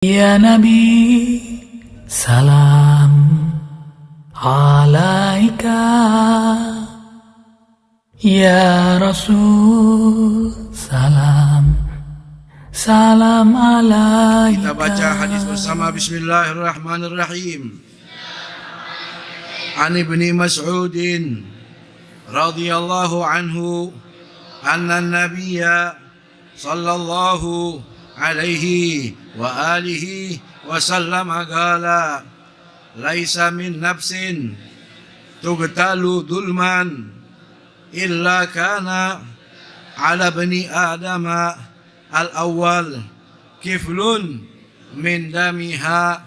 Ya Nabi, salam alaika. Ya Rasul, salam alaika. Kita baca hadis bersama. Bismillahirrahmanirrahim. An Ibni Mas'udin radhiyallahu anhu anna an-nabiyya sallallahu alaihi wa alihi wa sallam qala laisa min nafsin tughtalu dhulman illa kana ala bani adama al-awwal kiflun min damiha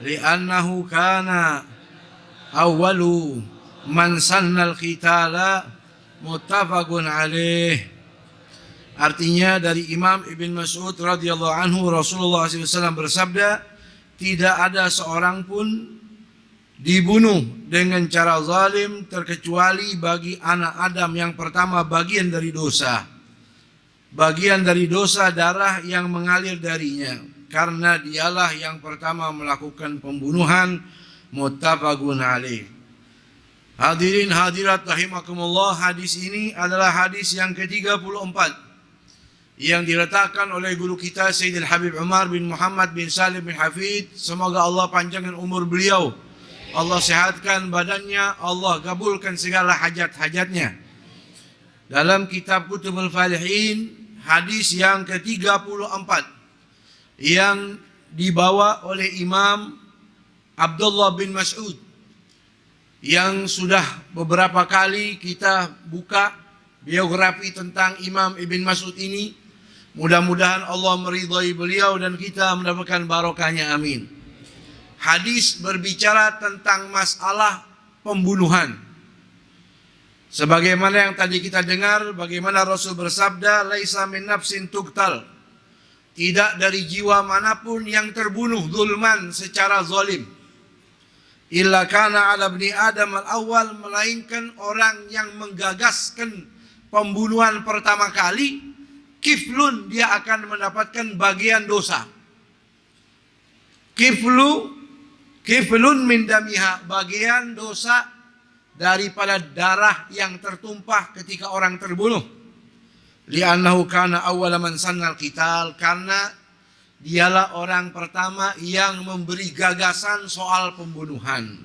li'annahu kana awwalu man sannal qitala muttafaqun alaih. Artinya dari Imam Ibn Mas'ud radhiyallahu anhu, Rasulullah SAW bersabda, tidak ada seorang pun dibunuh dengan cara zalim terkecuali bagi anak Adam yang pertama bagian dari dosa. Bagian dari dosa darah yang mengalir darinya, karena dialah yang pertama melakukan pembunuhan. Muttafaqun alaih. Hadirin hadirat rahimakumullah, hadis ini adalah hadis yang ke-34 yang diletakkan oleh guru kita Sayyidil Habib Umar bin Muhammad bin Salim bin Hafid. Semoga Allah panjangkan umur beliau, Allah sehatkan badannya, Allah kabulkan segala hajat-hajatnya. Dalam kitab Kutubul Falihin, hadis yang ke-34 yang dibawa oleh Imam Abdullah bin Mas'ud, yang sudah beberapa kali kita buka biografi tentang Imam Ibn Mas'ud ini. Mudah-mudahan Allah meridhai beliau dan kita mendapatkan barokahnya, amin. Hadis berbicara tentang masalah pembunuhan. Sebagaimana yang tadi kita dengar, bagaimana Rasul bersabda, laisa min nafsin tuqtal, tidak dari jiwa manapun yang terbunuh zulman secara zalim, illa kana ala bni Adam al-awwal, melainkan orang yang menggagaskan pembunuhan pertama kali, kiflun, dia akan mendapatkan bagian dosa. Kiflun min damiha, bagian dosa daripada darah yang tertumpah ketika orang terbunuh. Li'annahu kana awwala man sannal qital, karena dialah orang pertama yang memberi gagasan soal pembunuhan.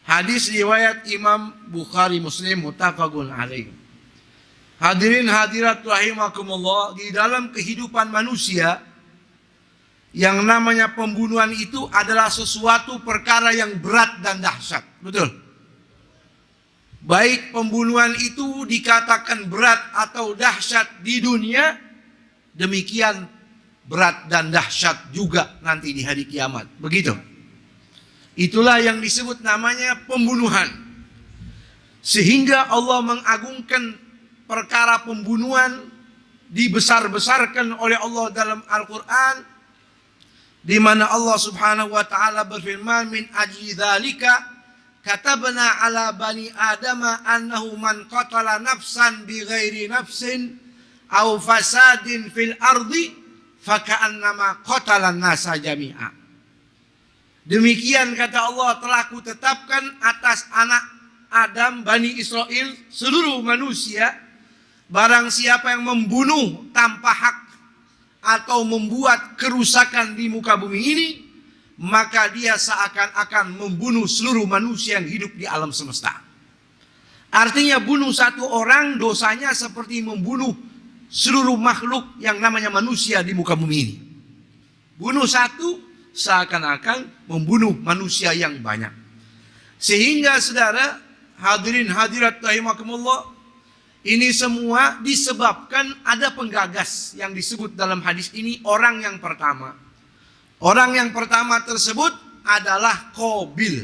Hadis riwayat Imam Bukhari Muslim, muttafaqun alaih. Hadirin hadirat rahimakumullah, di dalam kehidupan manusia yang namanya pembunuhan itu adalah sesuatu perkara yang berat dan dahsyat. Betul? Baik pembunuhan itu dikatakan berat atau dahsyat di dunia, demikian berat dan dahsyat juga nanti di hari kiamat. Begitu. Itulah yang disebut namanya pembunuhan. Sehingga Allah mengagungkan perkara pembunuhan, dibesar-besarkan oleh Allah dalam Al-Quran, di mana Allah Subhanahu wa taala berfirman, min ajli dzalika katabna ala bani adama annahu man qatala nafsan bighairi nafsin aw fasadin fil ardi faka'annama qatalan nasa jami'a. Demikian kata Allah, telah kutetapkan atas anak Adam, Bani Israel, seluruh manusia, barang siapa yang membunuh tanpa hak atau membuat kerusakan di muka bumi ini, maka dia seakan-akan membunuh seluruh manusia yang hidup di alam semesta. Artinya bunuh satu orang dosanya seperti membunuh seluruh makhluk yang namanya manusia di muka bumi ini. Bunuh satu seakan-akan membunuh manusia yang banyak. Sehingga saudara hadirin hadirat rahimakumullah, ini semua disebabkan ada penggagas yang disebut dalam hadis ini orang yang pertama. Orang yang pertama tersebut adalah Qabil,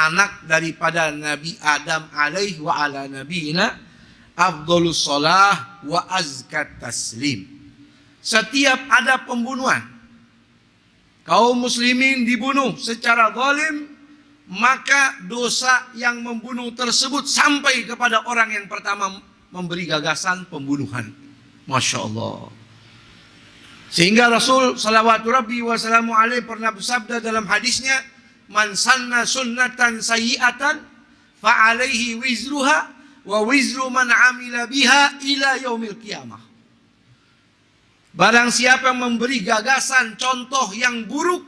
anak daripada Nabi Adam alaihi wa ala nabiyina afdhalus shalah wa azkat taslim. Setiap ada pembunuhan, kaum muslimin dibunuh secara zalim, maka dosa yang membunuh tersebut sampai kepada orang yang pertama memberi gagasan pembunuhan. Masya Allah. Sehingga Rasul salawatu rabbi wa salamu alaihi pernah bersabda dalam hadisnya, "Man sanna sunnatan sayyi'atan fa alaihi wizruha wa wizru man amila biha ila yaumil qiyamah." Barang siapa yang memberi gagasan contoh yang buruk,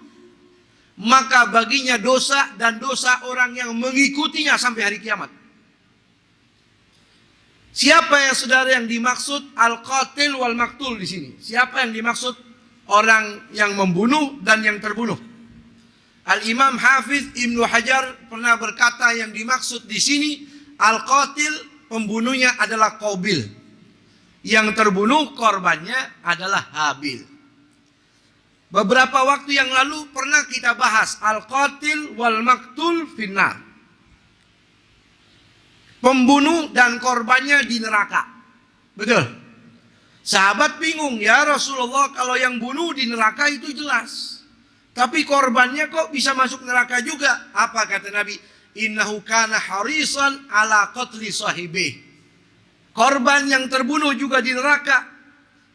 maka baginya dosa dan dosa orang yang mengikutinya sampai hari kiamat. Siapa ya saudara yang dimaksud al-qatil wal maktul di sini? Siapa yang dimaksud orang yang membunuh dan yang terbunuh? Al-Imam Hafiz Ibnu Hajar pernah berkata yang dimaksud di sini al-qatil, pembunuhnya adalah Qabil. Yang terbunuh korbannya adalah Habil. Beberapa waktu yang lalu pernah kita bahas al-qatil wal maktul finnar. Pembunuh dan korbannya di neraka. Betul. Sahabat bingung, ya Rasulullah, kalau yang bunuh di neraka itu jelas, tapi korbannya kok bisa masuk neraka juga? Apa kata Nabi? Innahu kana harisan ala qatli sahibih. Korban yang terbunuh juga di neraka,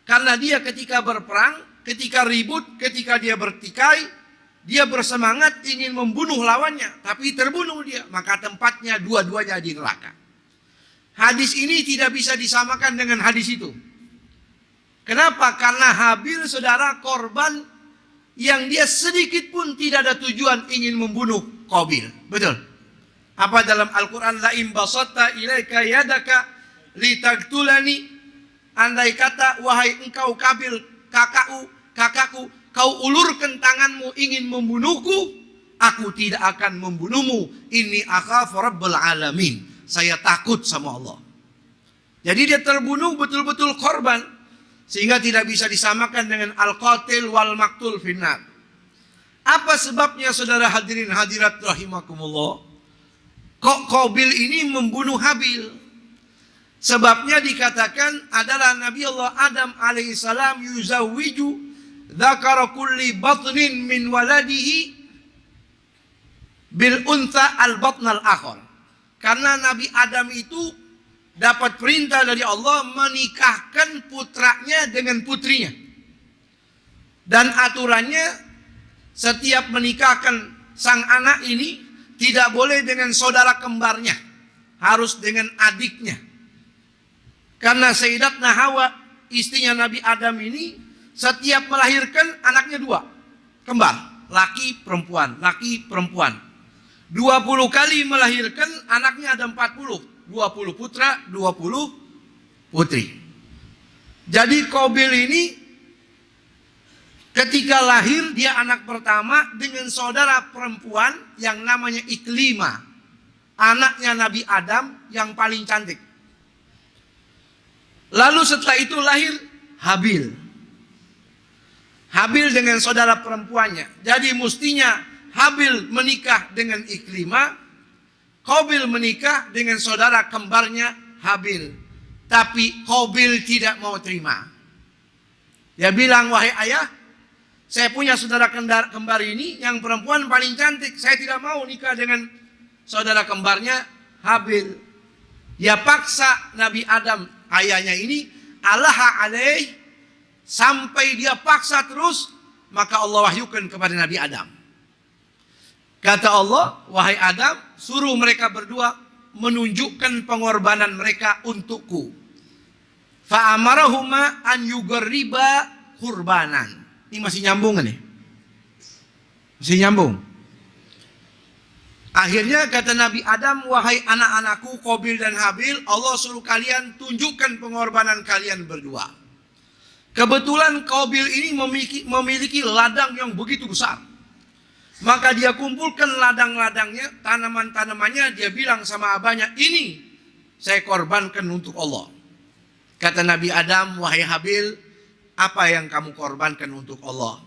karena dia ketika berperang, ketika ribut, ketika dia bertikai, dia bersemangat ingin membunuh lawannya, tapi terbunuh dia, maka tempatnya dua-duanya di neraka. Hadis ini tidak bisa disamakan dengan hadis itu. Kenapa? Karena Habil, saudara, korban yang dia sedikit pun tidak ada tujuan ingin membunuh Qabil. Betul. Apa dalam Al-Quran? La in basatta ilaika yadaka litaqtulani. Andai kata, wahai engkau Qabil, kakakku, kau ulurkan tanganmu ingin membunuhku, aku tidak akan membunuhmu. Inni akhafu rabbal alamin. Saya takut sama Allah. Jadi dia terbunuh betul-betul korban, sehingga tidak bisa disamakan dengan al-qatil wal maktul finnar. Apa sebabnya saudara hadirin hadirat rahimakumullah? Kok Qabil ini membunuh Habil? Sebabnya dikatakan adalah Nabi Allah Adam alaihissalam yuzawwiju dzakara kulli batnin min waladihi bil untha al batnal akhar. Karena Nabi Adam itu dapat perintah dari Allah menikahkan putranya dengan putrinya. Dan aturannya setiap menikahkan sang anak ini tidak boleh dengan saudara kembarnya, harus dengan adiknya. Karena Sayyidatna Hawa, istrinya Nabi Adam ini, setiap melahirkan anaknya dua, kembar, laki perempuan, laki perempuan. 20 kali melahirkan anaknya ada 40. 20 putra, 20 putri. Jadi Qabil ini ketika lahir dia anak pertama dengan saudara perempuan yang namanya Iklimah. Anaknya Nabi Adam yang paling cantik. Lalu setelah itu lahir Habil. Habil dengan saudara perempuannya. Jadi mestinya Habil menikah dengan Iklimah, Qabil menikah dengan saudara kembarnya Habil. Tapi Qabil tidak mau terima. Dia bilang, wahai ayah, saya punya saudara kembar ini yang perempuan paling cantik. Saya tidak mau nikah dengan saudara kembarnya Habil. Dia paksa Nabi Adam, ayahnya ini, alaha alaih, sampai dia paksa terus, maka Allah wahyukan kepada Nabi Adam. Kata Allah, wahai Adam, suruh mereka berdua menunjukkan pengorbanan mereka untukku. Fa'amarahuma an yugarriba kurbanan. Ini masih nyambung kan nih? Masih nyambung. Akhirnya kata Nabi Adam, wahai anak-anakku Qabil dan Habil, Allah suruh kalian tunjukkan pengorbanan kalian berdua. Kebetulan Qabil ini memiliki ladang yang begitu besar. Maka dia kumpulkan ladang-ladangnya, tanaman-tanamannya, dia bilang sama abahnya, ini saya korbankan untuk Allah. Kata Nabi Adam, wahai Habil, apa yang kamu korbankan untuk Allah?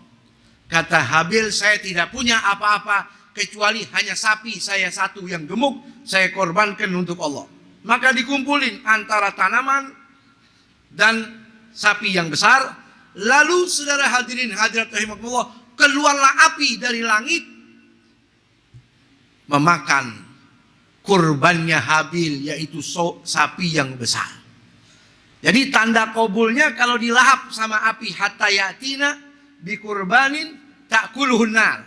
Kata Habil, saya tidak punya apa-apa, kecuali hanya sapi saya satu yang gemuk, saya korbankan untuk Allah. Maka dikumpulin antara tanaman dan sapi yang besar. Lalu saudara hadirin hadirat rahimakumullah, keluarlah api dari langit memakan kurbannya Habil, yaitu sapi yang besar. Jadi tanda kabulnya kalau dilahap sama api hatta yatina bikurbanin ta'kuluhun nar.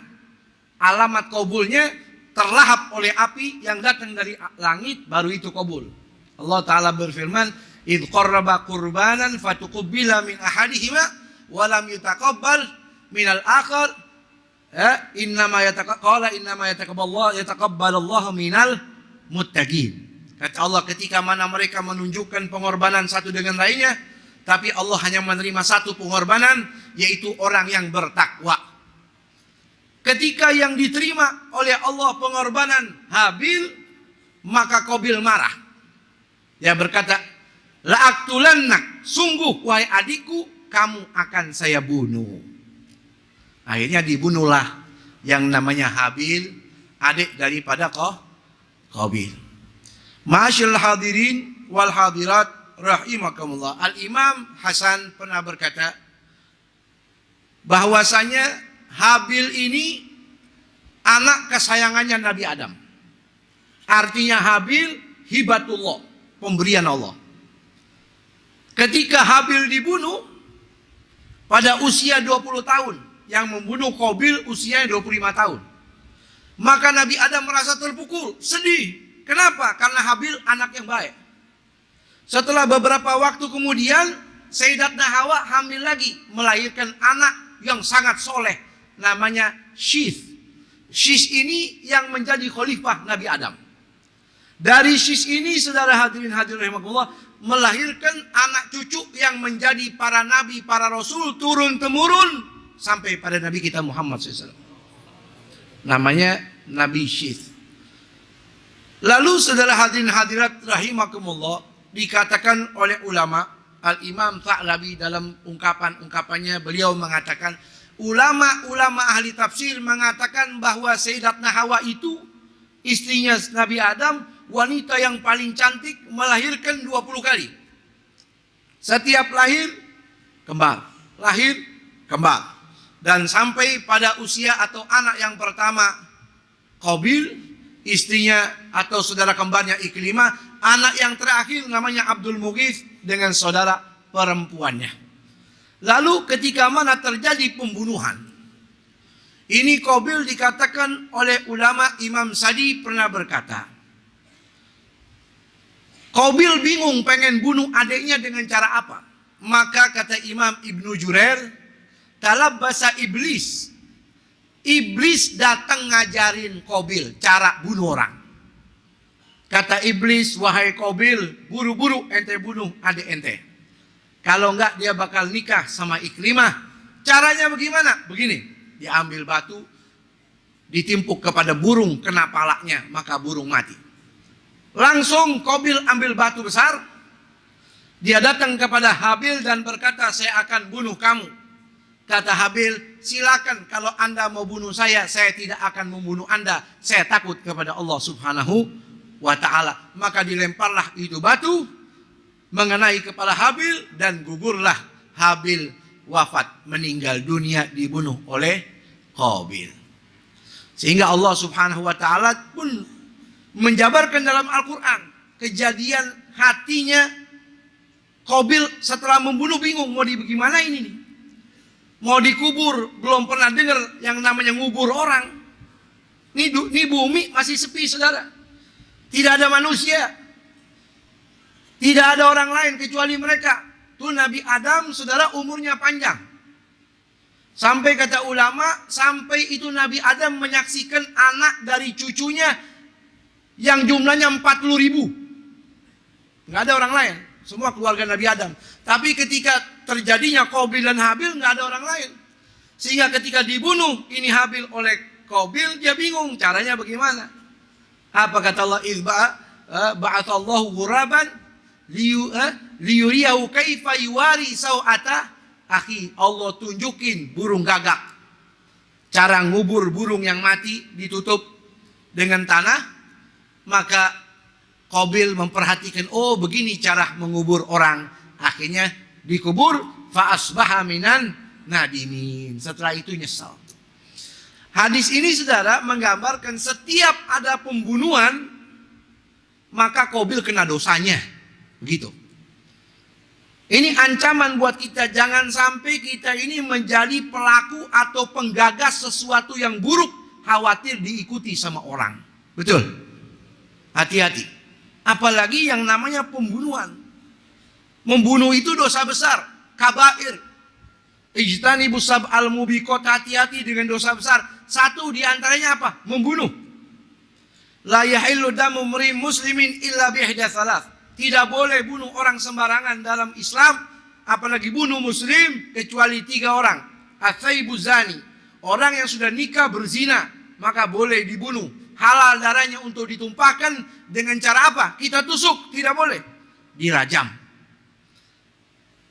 Alamat kabulnya terlahap oleh api yang datang dari langit, baru itu kabul. Allah Ta'ala berfirman, idh qarraba qurbanan fatuqubbila min ahadihima walam yutaqabbal minal akhar innama yataqabbalallahu minal muttaqin. Kata Allah, ketika mana mereka menunjukkan pengorbanan satu dengan lainnya, tapi Allah hanya menerima satu pengorbanan, yaitu orang yang bertakwa. Ketika yang diterima oleh Allah pengorbanan Habil, maka Qabil marah. Dia berkata, la'aktulannak, sungguh wahai adikku, kamu akan saya bunuh. Akhirnya dibunuhlah yang namanya Habil, adik daripada Qabil. Ma'asyil hadirin wal hadirat rahimakumullah. Al-Imam Hasan pernah berkata bahwasanya Habil ini anak kesayangannya Nabi Adam. Artinya Habil hibatullah, pemberian Allah. Ketika Habil dibunuh pada usia 20 tahun, yang membunuh Qabil usianya 25 tahun. Maka Nabi Adam merasa terpukul, sedih. Kenapa? Karena Habil anak yang baik. Setelah beberapa waktu kemudian, Sayyidatuna Hawa hamil lagi, melahirkan anak yang sangat soleh, namanya Syith. Syith ini yang menjadi khalifah Nabi Adam. Dari Syith ini, saudara hadirin hadirin rahimakumullah, melahirkan anak cucu yang menjadi para nabi, para rasul, turun-temurun sampai pada Nabi kita Muhammad SAW. Namanya Nabi Syith. Lalu saudara hadirin hadirat rahimakumullah, dikatakan oleh ulama, Al-Imam Tha'labi dalam ungkapan-ungkapannya, beliau mengatakan, ulama-ulama ahli tafsir mengatakan bahwa Sayyidatuna Hawa itu istrinya Nabi Adam, wanita yang paling cantik, melahirkan 20 kali. Setiap lahir kembar, lahir kembar. Dan sampai pada usia atau anak yang pertama Qabil, istrinya atau saudara kembarnya Ikrimah, anak yang terakhir namanya Abdul Mughith dengan saudara perempuannya. Lalu ketika mana terjadi pembunuhan, ini Qabil dikatakan oleh ulama, Imam Sadi pernah berkata, Qabil bingung pengen bunuh adiknya dengan cara apa. Maka kata Imam Ibnu Jurair, talabbasa iblis. Iblis datang ngajarin Qabil cara bunuh orang. Kata iblis, wahai Qabil, buru-buru ente bunuh adik ente. Kalau enggak dia bakal nikah sama Ikrimah. Caranya bagaimana? Begini, diambil batu, ditimpuk kepada burung, kena palanya, maka burung mati. Langsung Qabil ambil batu besar, dia datang kepada Habil dan berkata, saya akan bunuh kamu. Kata Habil, silakan, kalau anda mau bunuh saya tidak akan membunuh anda. Saya takut kepada Allah Subhanahu wa ta'ala. Maka dilemparlah itu batu mengenai kepala Habil dan gugurlah Habil, wafat, meninggal dunia, dibunuh oleh Qabil. Sehingga Allah Subhanahu wa ta'ala pun menjabarkan dalam Al-Quran kejadian hatinya Qabil setelah membunuh, bingung mau bagaimana ini nih. Mau dikubur, belum pernah dengar yang namanya ngubur orang. Ini bumi masih sepi, saudara. Tidak ada manusia. Tidak ada orang lain kecuali mereka. Tuh Nabi Adam, saudara, umurnya panjang. Sampai kata ulama, sampai itu Nabi Adam menyaksikan anak dari cucunya yang jumlahnya 40.000. Nggak ada orang lain. Semua keluarga Nabi Adam. Tapi ketika terjadinya Qabil dan Habil, nggak ada orang lain. Sehingga ketika dibunuh ini Habil oleh Qabil, dia bingung caranya bagaimana. Apa kata Allah? Ba'athallahu ghuraban liyuriyahu kaifa yuwari sawata akhi. Allah tunjukin burung gagak. Cara ngubur burung yang mati, ditutup dengan tanah. Maka Qabil memperhatikan, oh begini cara mengubur orang. Akhirnya dikubur, fa asbaha minan nadimin. Setelah itu nyesal. Hadis ini saudara menggambarkan setiap ada pembunuhan, maka Qabil kena dosanya. Begitu. Ini ancaman buat kita, jangan sampai kita ini menjadi pelaku atau penggagas sesuatu yang buruk, khawatir diikuti sama orang. Betul? Hati-hati. Apalagi yang namanya pembunuhan. Membunuh itu dosa besar, kabair. Ijtanibus sab'al mubiqat, hati-hati dengan dosa besar. Satu diantaranya apa? Membunuh. La yahillu damu mri muslimin illa bihda thalath. Tidak boleh bunuh orang sembarangan dalam Islam, apalagi bunuh muslim, kecuali 3 orang. Atsaibu zani, orang yang sudah nikah berzina, maka boleh dibunuh. Halal darahnya untuk ditumpahkan dengan cara apa? Kita tusuk, tidak boleh. Dirajam.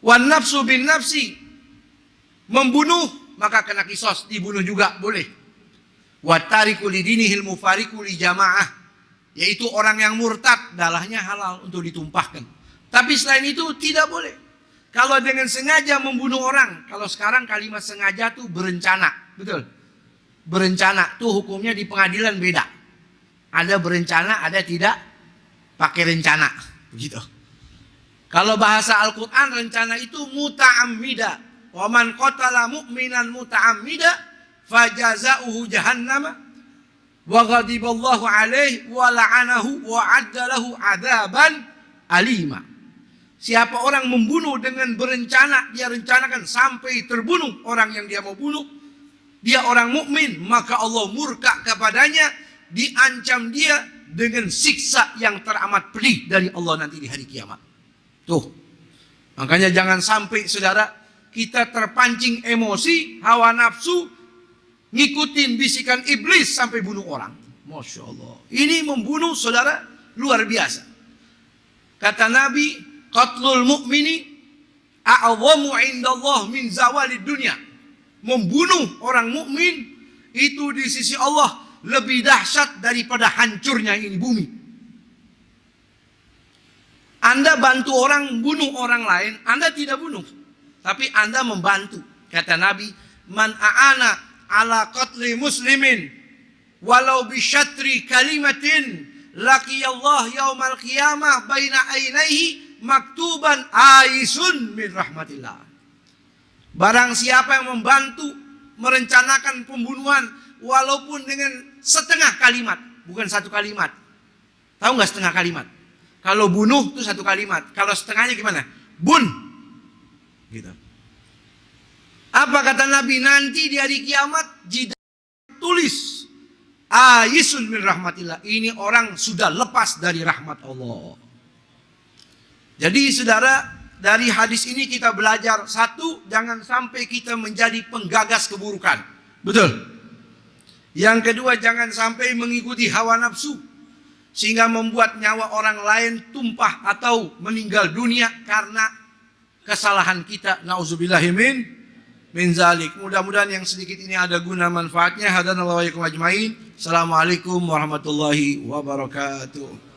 Wan nafsu bin nafsi, membunuh maka kena kisos, dibunuh juga boleh. Wa tariku lidinihil mufariku li jamaah, yaitu orang yang murtad, darahnya halal untuk ditumpahkan. Tapi selain itu tidak boleh. Kalau dengan sengaja membunuh orang, kalau sekarang kalimat sengaja tuh berencana, betul? Berencana tuh hukumnya di pengadilan beda. Ada berencana, ada tidak pakai rencana, begitu. Kalau bahasa Al-Quran, rencana itu muta'ammida. Wa man qatala mu'minan muta'ammida fajaza'uhu jahannama wa ghadiballahu alaihi wa la'anahu wa adda lahu adzaban alima. Siapa orang membunuh dengan berencana, dia rencanakan sampai terbunuh orang yang dia mau bunuh, dia orang mukmin, maka Allah murka kepadanya, diancam dia dengan siksa yang teramat pedih dari Allah nanti di hari kiamat. Tuh. Makanya jangan sampai saudara kita terpancing emosi, hawa nafsu, ngikutin bisikan iblis sampai bunuh orang. Masya Allah. Ini membunuh saudara luar biasa. Kata Nabi, qatlul mu'mini a'zamu indallah min zawalid dunya. Membunuh orang mukmin itu di sisi Allah lebih dahsyat daripada hancurnya ini bumi. Anda bantu orang bunuh orang lain, Anda tidak bunuh, tapi Anda membantu. Kata Nabi, man a'ana ala qatli muslimin walau bisyatri kalimatin laqiyallah yaumal qiyamah baina ainaihi maktuban aisun min rahmatillah. Barang siapa yang membantu merencanakan pembunuhan walaupun dengan setengah kalimat, bukan satu kalimat. Tahu nggak setengah kalimat? Kalau bunuh itu satu kalimat, kalau setengahnya gimana? Bun, gitu. Apa kata Nabi, nanti di hari kiamat jidat tulis aisun min rahmatillah, ini orang sudah lepas dari rahmat Allah. Jadi saudara, dari hadis ini kita belajar, satu, jangan sampai kita menjadi penggagas keburukan. Betul. Yang kedua, jangan sampai mengikuti hawa nafsu sehingga membuat nyawa orang lain tumpah atau meninggal dunia karena kesalahan kita. Nauzubillahi min zalik. Mudah-mudahan yang sedikit ini ada guna manfaatnya. Hadanallahu wa iyyakum ajmain. Assalamualaikum warahmatullahi wabarakatuh.